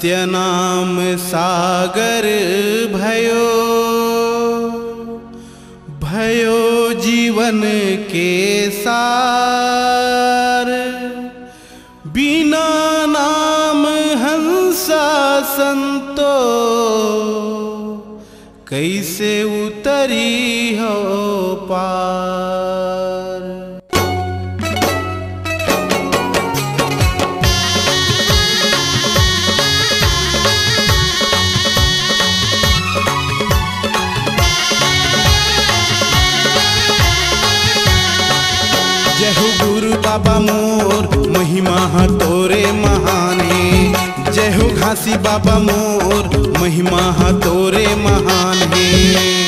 सत्य नाम सागर भयो, भयो जीवन के सार। बिना नाम हंसा संतो, कैसे उतरी हो पार। जय हो गुरु बाबा मोर, महिमा तोरे महान है। जय हो घासी बाबा मोर, महिमा तोरे महान है।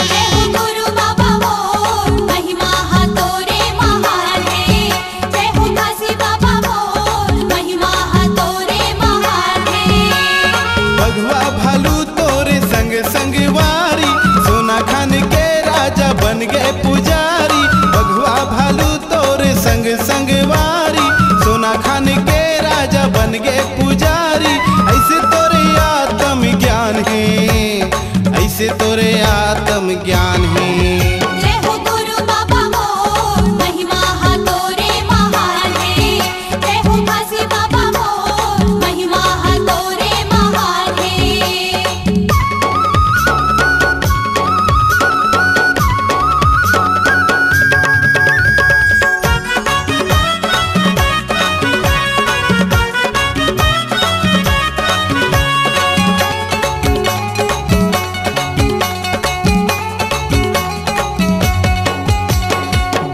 जय हो गुरु बाबा मोर, महिमा तोरे महान है। जय हो घासी बाबा मोर, महिमा तोरे महान है। भगवा भालू तोरे संग संग वारी, सोना खान के राजा बन गए पुजारी। भगवा भालू तोरे संग संग वारी, सोना खान के राजा बन गए पुजारी। ऐसे तोरे आत्म ज्ञान है, ऐसे तोरे आत्म ज्ञान है। जय हो गुरु बाबा मोर, महिमा तोरे महान है। जय हो घासी बाबा मोर, महिमा तोरे महान है।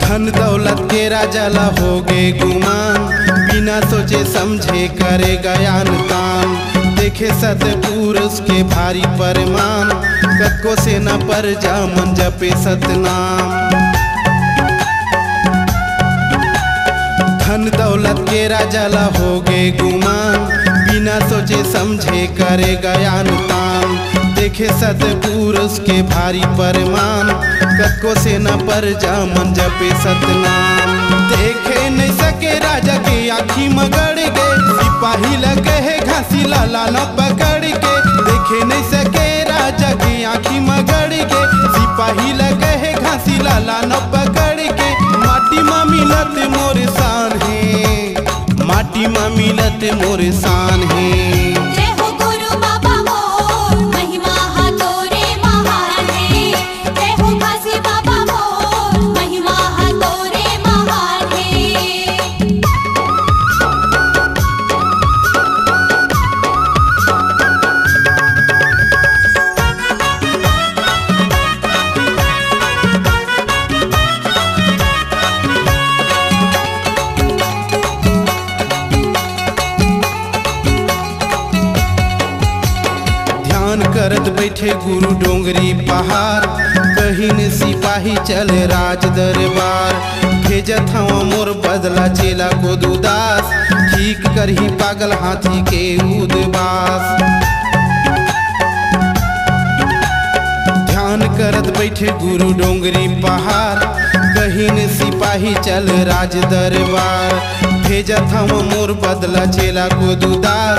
धन दौलत के राजा ला हो गए गुमान, बिना सोचे समझे करे गयान तान। देखे सतपुरुष के भारी परमान, कतको से न पर जा मन जपे सतनाम। धन दौलत के राजा ला हो गए गुमान, बिना सोचे समझे करे गयान तान। देखे सतपुरुष के भारी परमान, कतको से न पर जा मन जपे सतनाम। देखे नहीं सके राजा के आँखी मगड़ गए, सिपाही लगे है घासी लाला न पकड़ के। देखे नहीं सके राजा के आँखी मगड़ गए, सिपाही लगे है घासी लाला न पकड़ के। माटी माँ मिलत मोर शान है, माटी माँ मिलत मोर शान है। जय हो गुरु बाबा मोर, महिमा तोरे महान है। जय हो घासी बाबा मोर, महिमा तोरे महान है। करत बैठे गुरु डोंगरी पहाड़, कहीं न सिपाही चले राज दरबार। भेजत हवा मोर बदला चेला को दुदास, ठीक करही पागल हाथी के उदबास। ध्यान करत बैठे गुरु डोंगरी पहाड़, कहीं न सिपाही चल राज दरबार। भेजत हम मोर बदला चेला को दुदास,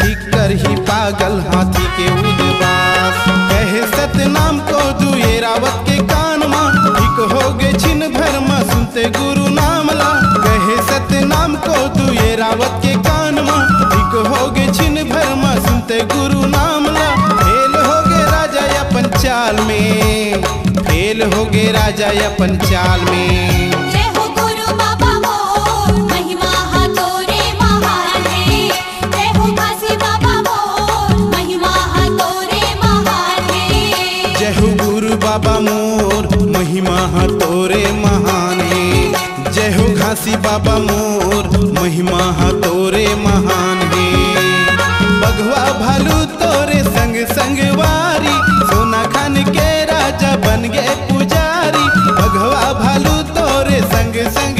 ठीक करही पागल हाथी के उदबास। कहे सतनाम को दुए रावत के कान मां, ठीक हो गे छिन भर मां सुनते गुरु नाम ला। कहे सतनाम को दुए रावत के कान मां, ठीक हो गे छिन भर मां सुनते गुरु नाम ला। फेल हो गे राजा अपन चाल में, फेल हो गे राजा अपन चाल में। जय हो गुरु बाबा मोर, महिमा तोरे महान है। जय हो घासी बाबा मोर, महिमा तोरे महान है। जय हो गुरु बाबा मोर, महिमा तोरे महान है। जय हो घासी बाबा मोर, महिमा तोरे महान है। बघवा भालू तोरे संग संग वारी, सोना खान के राजा बन गए पुजारी। बघवा भालू तोरे संग संग